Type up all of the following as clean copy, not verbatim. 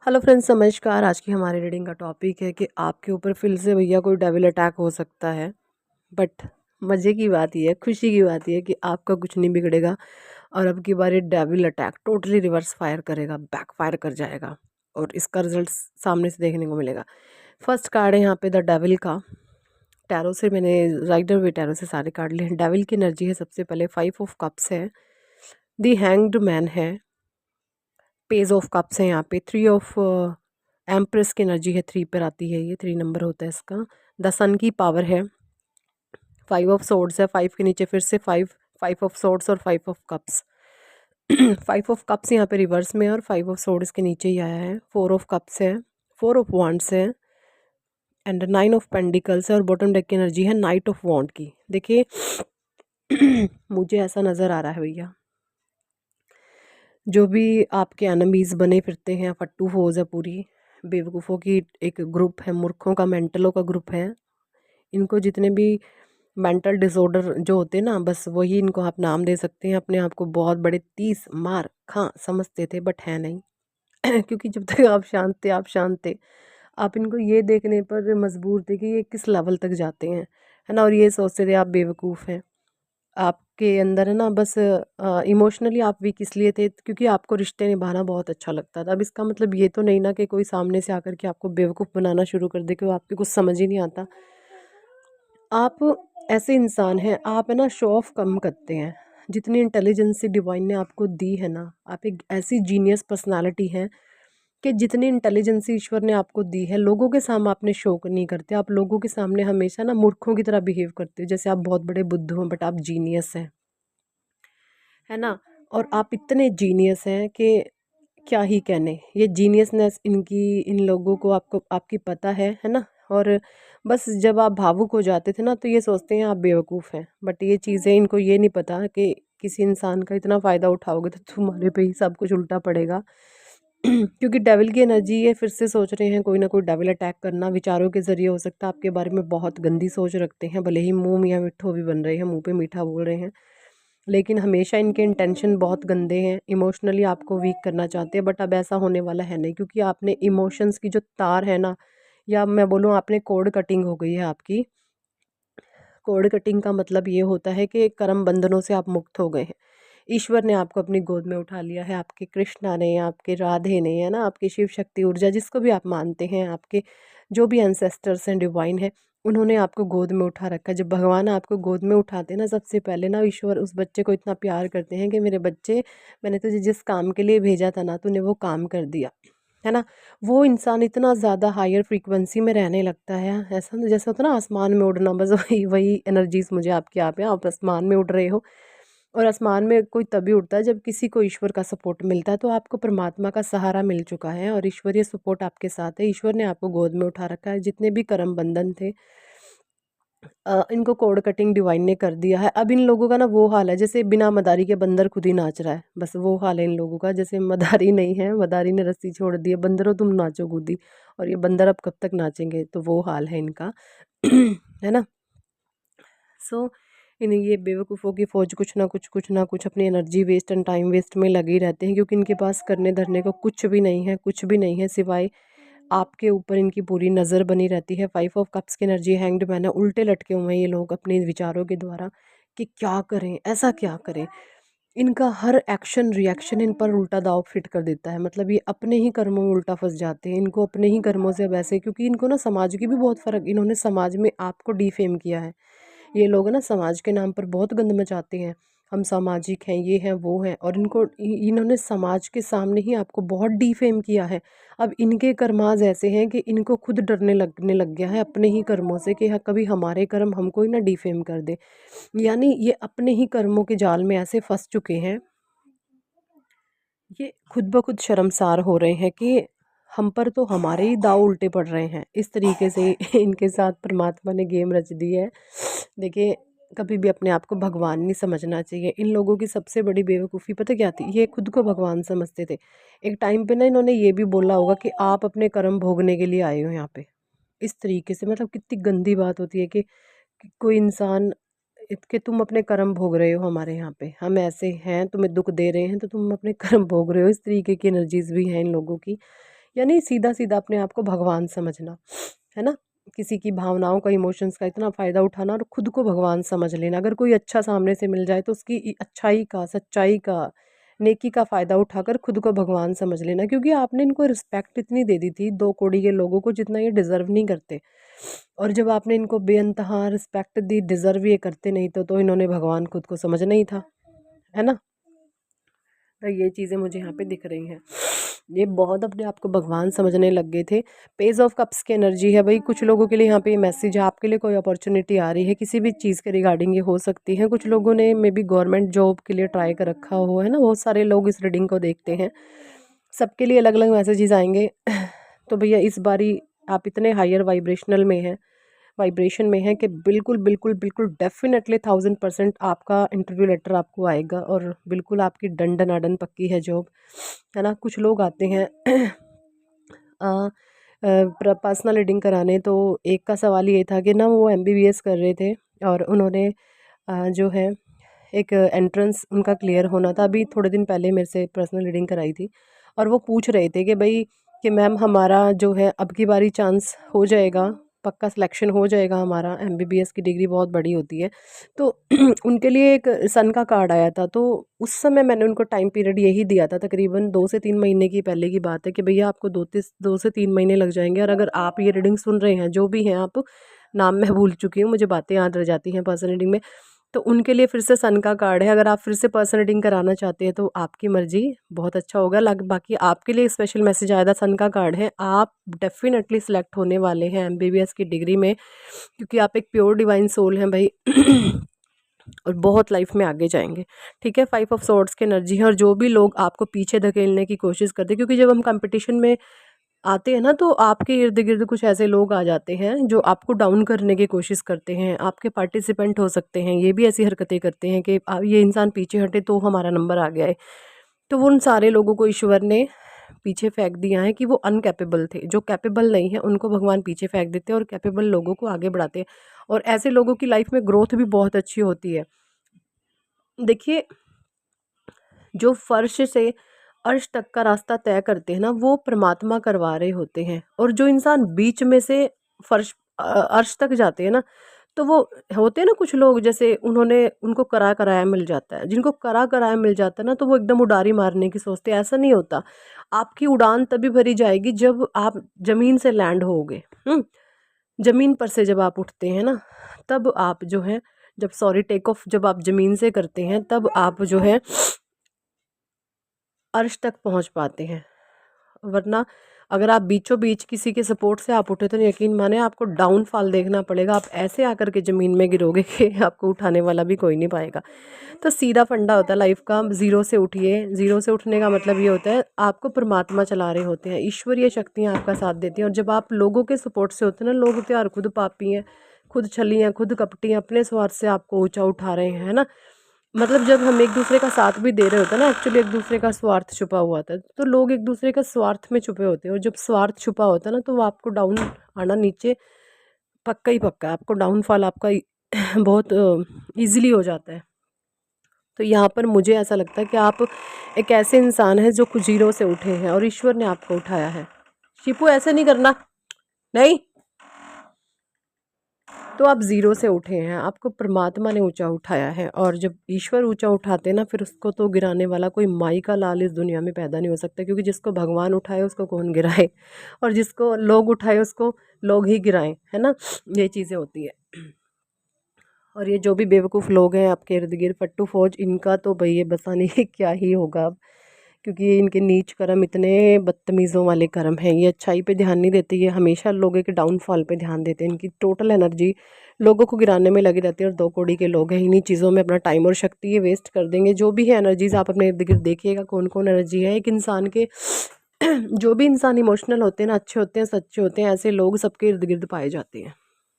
Hello friends, नमस्कार। आज की हमारी रीडिंग का टॉपिक है कि आपके ऊपर फिर से भैया कोई डेविल अटैक हो सकता है। बट मज़े की बात यह है, खुशी की बात यह है कि आपका कुछ नहीं बिगड़ेगा। और अब की बार ये devil attack totally reverse fire करेगा, बैक फायर कर जाएगा और इसका रिजल्ट सामने से देखने को मिलेगा। फर्स्ट कार्ड है यहाँ पे द डेविल का। टैरो से मैंने राइडर वे टैरो से सारे कार्ड लिए हैं। डेविल की एनर्जी है सबसे पहले 5 ऑफ कप्स है, दी हैंग्ड मैन है, पेज ऑफ कप्स है यहाँ पे, 3 ऑफ एम्प्रेस की एनर्जी है, 3 पर आती है, ये 3 नंबर होता है इसका। द सन की पावर है, 5 ऑफ सोर्ड्स है, 5 के नीचे फिर से 5, 5 ऑफ सोर्ड्स और 5 ऑफ कप्स। 5 ऑफ कप्स यहाँ पे रिवर्स में है और 5 ऑफ सोर्ड्स के नीचे ही आया है। 4 ऑफ कप्स है, 4 ऑफ वांड्स है एंड 9 ऑफ पेंडिकल्स है और बॉटम डेक की एनर्जी है नाइट ऑफ वॉन्ड की। देखिए मुझे ऐसा नज़र आ रहा है भैया, जो भी आपके एनिमीज़ बने फिरते हैं, फट्टू फोज है पूरी, बेवकूफ़ों की एक ग्रुप है, मूर्खों का, मेंटलों का ग्रुप है। इनको जितने भी मेंटल डिसऑर्डर जो होते हैं ना, बस वही इनको आप नाम दे सकते हैं। अपने आप को बहुत बड़े 30 मार खां समझते थे, बट है नहीं। क्योंकि जब तक आप शांत थे, आप शांत थे। आप इनको ये देखने पर मजबूर थे कि ये किस लेवल तक जाते हैं, है ना। और ये सोचते थे आप बेवकूफ़ हैं। आपके अंदर है ना, बस इमोशनली आप वीक इसलिए थे क्योंकि आपको रिश्ते निभाना बहुत अच्छा लगता था। अब इसका मतलब ये तो नहीं ना कि कोई सामने से आकर के आपको बेवकूफ़ बनाना शुरू कर दे कि वो आपके कुछ समझ ही नहीं आता। आप ऐसे इंसान हैं, आप है ना शो ऑफ कम करते हैं। जितनी इंटेलिजेंसी डिवाइन ने आपको दी है ना, आप एक ऐसी जीनियस पर्सनालिटी हैं कि जितनी इंटेलिजेंसी ईश्वर ने आपको दी है, लोगों के सामने आपने शो नहीं करते। आप लोगों के सामने हमेशा ना मूर्खों की तरह बिहेव करते हो, जैसे आप बहुत बड़े बुद्धू हैं, बट आप जीनियस हैं, है ना। और आप इतने जीनियस हैं कि क्या ही कहने। ये जीनियसनेस इनकी, इन लोगों को आपको आपकी पता है ना। और बस जब आप भावुक हो जाते थे ना, तो ये सोचते हैं आप बेवकूफ़ हैं, बट ये चीज़ें इनको ये नहीं पता कि किसी इंसान का इतना फ़ायदा उठाओगे तो तुम्हारे पे ही सब कुछ उल्टा पड़ेगा। क्योंकि डेविल की एनर्जी ये फिर से सोच रहे हैं कोई ना कोई डेविल अटैक करना, विचारों के ज़रिए हो सकता है। आपके बारे में बहुत गंदी सोच रखते हैं, भले ही मुँह मियाँ मिट्ठू भी बन रहे हैं, मुँह पे मीठा बोल रहे हैं, लेकिन हमेशा इनके इंटेंशन बहुत गंदे हैं। इमोशनली आपको वीक करना चाहते हैं, बट अब ऐसा होने वाला है नहीं, क्योंकि आपने इमोशंस की जो तार है ना, या मैं बोलूँ आपने कोड कटिंग हो गई है आपकी। कोड कटिंग का मतलब ये होता है कि कर्म बंधनों से आप मुक्त हो गए हैं। ईश्वर ने आपको अपनी गोद में उठा लिया है, आपके कृष्णा ने, आपके राधे ने, है ना, आपकी शिव शक्ति ऊर्जा, जिसको भी आप मानते हैं, आपके जो भी एंसेस्टर्स हैं, डिवाइन है, उन्होंने आपको गोद में उठा रखा है। जब भगवान आपको गोद में उठाते हैं ना, सबसे पहले ना ईश्वर उस बच्चे को इतना प्यार करते हैं कि मेरे बच्चे, मैंने तुझे जिस काम के लिए भेजा था ना, तूने वो काम कर दिया, है ना। वो इंसान इतना ज़्यादा हायर फ्रीक्वेंसी में रहने लगता है, ऐसा ना जैसे होता है ना आसमान में उड़ना, बस वही वही एनर्जीज मुझे आपके यहाँ पे, आप आसमान में उड़ रहे हो। और आसमान में कोई तभी उड़ता है जब किसी को ईश्वर का सपोर्ट मिलता है। तो आपको परमात्मा का सहारा मिल चुका है और ईश्वरीय सपोर्ट आपके साथ है। ईश्वर ने आपको गोद में उठा रखा है। जितने भी कर्म बंधन थे, इनको कोड कटिंग डिवाइन ने कर दिया है। अब इन लोगों का ना वो हाल है जैसे बिना मदारी के बंदर खुद ही नाच रहा है, बस वो हाल है इन लोगों का। जैसे मदारी नहीं है, मदारी ने रस्सी छोड़ दी है, बंदरों तुम नाचो कूदी, और ये बंदर अब कब तक नाचेंगे, तो वो हाल है इनका। है ना। सो इन ये बेवकूफ़ों की फ़ौज कुछ ना कुछ अपनी energy waste and time waste में लगे ही रहते हैं, क्योंकि इनके पास करने धरने को कुछ भी नहीं है, कुछ भी नहीं है, सिवाय आपके ऊपर इनकी पूरी नज़र बनी रहती है। 5 ऑफ कप्स की एनर्जी हैंग्ड मैन है, उल्टे लटके हुए हैं ये लोग अपने विचारों के द्वारा कि क्या करें, ऐसा क्या करें। इनका हर एक्शन रिएक्शन इन पर उल्टा दाव फिट कर देता है। मतलब ये अपने ही कर्मों में उल्टा फंस जाते हैं। इनको अपने ही कर्मों से वैसे, क्योंकि इनको ना समाज की भी बहुत फ़र्क, इन्होंने समाज में आपको डिफेम किया है। ये लोग ना समाज के नाम पर बहुत गंद मचाते हैं, हम सामाजिक हैं, ये हैं, वो हैं, और इनको इन्होंने समाज के सामने ही आपको बहुत डिफेम किया है। अब इनके कर्माज ऐसे हैं कि इनको खुद डरने लगने लग गया है अपने ही कर्मों से कि हाँ, कभी हमारे कर्म हमको ही ना डिफेम कर दे। यानी ये अपने ही कर्मों के जाल में ऐसे फंस चुके हैं, ये खुद ब खुद शर्मसार हो रहे हैं कि हम पर तो हमारे ही दाव उल्टे पड़ रहे हैं। इस तरीके से इनके साथ परमात्मा ने गेम रच दी है। देखिए, कभी भी अपने आप को भगवान नहीं समझना चाहिए। इन लोगों की सबसे बड़ी बेवकूफ़ी पता क्या थी, ये खुद को भगवान समझते थे। एक टाइम पे ना इन्होंने ये भी बोला होगा कि आप अपने कर्म भोगने के लिए आए हो यहाँ पे। इस तरीके से, मतलब कितनी गंदी बात होती है कि कोई इंसान कि तुम अपने कर्म भोग रहे हो हमारे यहाँ पे, हम ऐसे हैं, तुम्हें दुख दे रहे हैं तो तुम अपने कर्म भोग रहे हो। इस तरीके की एनर्जीज भी हैं इन लोगों की। यानी सीधा सीधा अपने आप को भगवान समझना, है ना। किसी की भावनाओं का, इमोशंस का इतना फ़ायदा उठाना और खुद को भगवान समझ लेना। अगर कोई अच्छा सामने से मिल जाए तो उसकी अच्छाई का, सच्चाई का, नेकी का फ़ायदा उठाकर खुद को भगवान समझ लेना, क्योंकि आपने इनको रिस्पेक्ट इतनी दे दी थी 2 कौड़ी के लोगों को जितना ये डिज़र्व नहीं करते। और जब आपने इनको बेइंतहा रिस्पेक्ट दी, डिज़र्व ये करते नहीं तो इन्होंने भगवान खुद को समझना ही था, है ना। तो ये चीज़ें मुझे यहाँ पे दिख रही हैं। ये बहुत अपने आप को भगवान समझने लग गए थे। पेज ऑफ कप्स की एनर्जी है भाई, कुछ लोगों के लिए यहाँ पे ये मैसेज है, आपके लिए कोई अपॉर्चुनिटी आ रही है किसी भी चीज़ के रिगार्डिंग, ये हो सकती है। कुछ लोगों ने मे बी गवर्नमेंट जॉब के लिए ट्राई कर रखा हो, है ना। बहुत सारे लोग इस रीडिंग को देखते हैं, सबके लिए अलग अलग मैसेजेस आएंगे। तो भैया इस बारी आप इतने हायर वाइब्रेशन में है कि बिल्कुल बिल्कुल बिल्कुल डेफिनेटली 1000% आपका इंटरव्यू लेटर आपको आएगा और बिल्कुल आपकी डन डनाडन पक्की है जॉब, है ना। कुछ लोग आते हैं पर्सनल रीडिंग कराने, तो एक का सवाल ये था कि ना वो MBBS कर रहे थे और उन्होंने जो है एक एंट्रेंस उनका क्लियर होना था। अभी थोड़े दिन पहले मेरे से पर्सनल रीडिंग कराई थी और वो पूछ रहे थे कि भाई कि मैम हमारा जो है अब की बारी चांस हो जाएगा, पक्का सिलेक्शन हो जाएगा हमारा, MBBS की डिग्री बहुत बड़ी होती है। तो उनके लिए एक सन का कार्ड आया था, तो उस समय मैंने उनको टाइम पीरियड यही दिया था, तकरीबन 2 से 3 महीने की पहले की बात है, कि भैया आपको 2 से 3 महीने लग जाएंगे। और अगर आप ये रीडिंग सुन रहे हैं, जो भी हैं आप, नाम मैं भूल चुकी हूँ, मुझे बातें याद रह जाती हैं पर्सनल रीडिंग में, तो उनके लिए फिर से सन का कार्ड है। अगर आप फिर से पर्सनल रीडिंग कराना चाहते हैं तो आपकी मर्जी, बहुत अच्छा होगा। बाकी आपके लिए स्पेशल मैसेज आया था, सन का कार्ड है, आप डेफिनेटली सिलेक्ट होने वाले हैं MBBS की डिग्री में, क्योंकि आप एक प्योर डिवाइन सोल हैं भाई। और बहुत लाइफ में आगे जाएंगे, ठीक है। 5 ऑफ सॉर्ड्स की एनर्जी है। और जो भी लोग आपको पीछे धकेलने की कोशिश करते हैं, क्योंकि जब हम कंपटीशन में आते हैं ना, तो आपके इर्द गिर्द कुछ ऐसे लोग आ जाते हैं जो आपको डाउन करने की कोशिश करते हैं, आपके पार्टिसिपेंट हो सकते हैं, ये भी ऐसी हरकतें करते हैं कि ये इंसान पीछे हटे तो हमारा नंबर आ गया है। तो वो उन सारे लोगों को ईश्वर ने पीछे फेंक दिया है, कि वो अनकैपेबल थे। जो कैपेबल नहीं है उनको भगवान पीछे फेंक देते हैं और कैपेबल लोगों को आगे बढ़ाते हैं। और ऐसे लोगों की लाइफ में ग्रोथ भी बहुत अच्छी होती है। देखिए, जो फर्श से अर्श तक का रास्ता तय करते हैं ना, वो परमात्मा करवा रहे होते हैं। और जो इंसान बीच में से फर्श अर्श तक जाते हैं ना, तो वो होते हैं ना कुछ लोग, जैसे उनको करा कराया मिल जाता है। जिनको करा कराया मिल जाता है ना, तो वो एकदम उडारी मारने की सोचते हैं। ऐसा नहीं होता। आपकी उड़ान तभी भरी जाएगी जब आप ज़मीन से लैंड होगे। ज़मीन पर से जब आप उठते हैं ना, तब आप जो है, टेक ऑफ जब आप ज़मीन से करते हैं, तब आप जो है अर्श तक पहुंच पाते हैं। वरना अगर आप बीचों बीच किसी के सपोर्ट से आप उठे, तो यकीन माने आपको डाउनफॉल देखना पड़ेगा। आप ऐसे आकर के ज़मीन में गिरोगे कि आपको उठाने वाला भी कोई नहीं पाएगा। तो सीधा फंडा होता है लाइफ का, ज़ीरो से उठिए। ज़ीरो से उठने का मतलब ये होता है, आपको परमात्मा चला रहे होते हैं, ईश्वरीय शक्तियाँ आपका साथ देती हैं। और जब आप लोगों के सपोर्ट से होते हैं ना, लोग होते हैं और खुद पापी हैं, खुद छली हैं, खुद कपटी हैं, अपने स्वार्थ से आपको ऊँचा उठा रहे हैं, है ना। मतलब जब हम एक दूसरे का साथ भी दे रहे होते हैं ना, एक्चुअली एक दूसरे का स्वार्थ छुपा हुआ होता है। तो लोग एक दूसरे का स्वार्थ में छुपे होते हैं, और जब स्वार्थ छुपा होता है ना, तो वो आपको डाउन आना नीचे पक्का ही पक्का, आपको डाउनफॉल आपका बहुत इजीली हो जाता है। तो यहाँ पर मुझे ऐसा लगता है कि आप एक ऐसे इंसान हैं जो कुछ जीरो से उठे हैं और ईश्वर ने आपको उठाया है। शिपू ऐसे नहीं करना, नहीं। तो आप ज़ीरो से उठे हैं, आपको परमात्मा ने ऊंचा उठाया है। और जब ईश्वर ऊंचा उठाते हैं ना, फिर उसको तो गिराने वाला कोई माई का लाल इस दुनिया में पैदा नहीं हो सकता, क्योंकि जिसको भगवान उठाए उसको कौन गिराए, और जिसको लोग उठाए उसको लोग ही गिराएं, है ना। ये चीज़ें होती है। और ये जो भी बेवकूफ़ लोग हैं आपके इर्द गिर्द, फट्टू फौज, इनका तो भैया बता नहीं क्या ही होगा अब, क्योंकि इनके नीच कर्म इतने बदतमीज़ों वाले कर्म हैं। ये अच्छाई पे ध्यान नहीं देते, ये हमेशा लोगों के डाउनफॉल पे ध्यान देते हैं। इनकी टोटल एनर्जी लोगों को गिराने में लगी रहती है। और 2 कौड़ी के लोग हैं, इन्हीं चीज़ों में अपना टाइम और शक्ति ये वेस्ट कर देंगे। जो भी है एनर्जीज, आप अपने इर्द गिर्द देखिएगा कौन कौन एनर्जी है एक इंसान के। जो भी इंसान इमोशनल होते हैं ना, अच्छे होते हैं, सच्चे होते हैं, ऐसे लोग सबके इर्द गिर्द पाए जाते हैं,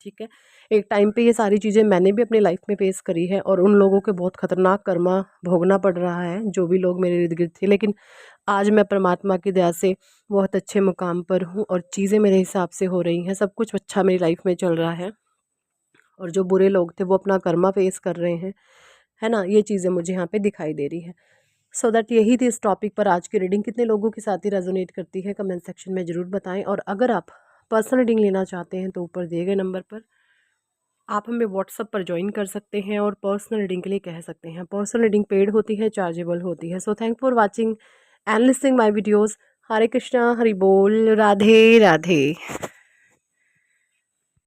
ठीक है। एक टाइम पे ये सारी चीज़ें मैंने भी अपनी लाइफ में फेस करी है, और उन लोगों के बहुत ख़तरनाक कर्मा भोगना पड़ रहा है, जो भी लोग मेरे इर्द गिर्द थे। लेकिन आज मैं परमात्मा की दया से बहुत अच्छे मुकाम पर हूँ, और चीज़ें मेरे हिसाब से हो रही हैं, सब कुछ अच्छा मेरी लाइफ में चल रहा है। और जो बुरे लोग थे वो अपना कर्मा फेस कर रहे हैं, है ना। ये चीज़ें मुझे यहाँ पे दिखाई दे रही है। सो दैट यही थी इस टॉपिक पर आज की रीडिंग। कितने लोगों के साथ ही रेजोनेट करती है कमेंट सेक्शन में ज़रूर बताएं। और अगर आप पर्सनल रीडिंग लेना चाहते हैं तो ऊपर दिए गए नंबर पर आप हमें व्हाट्सअप पर ज्वाइन कर सकते हैं और पर्सनल रीडिंग के लिए कह सकते हैं। पर्सनल रीडिंग पेड होती है, चार्जेबल होती है। So thank for watching and listening my videos. Hare Krishna, Hari बोल, राधे राधे।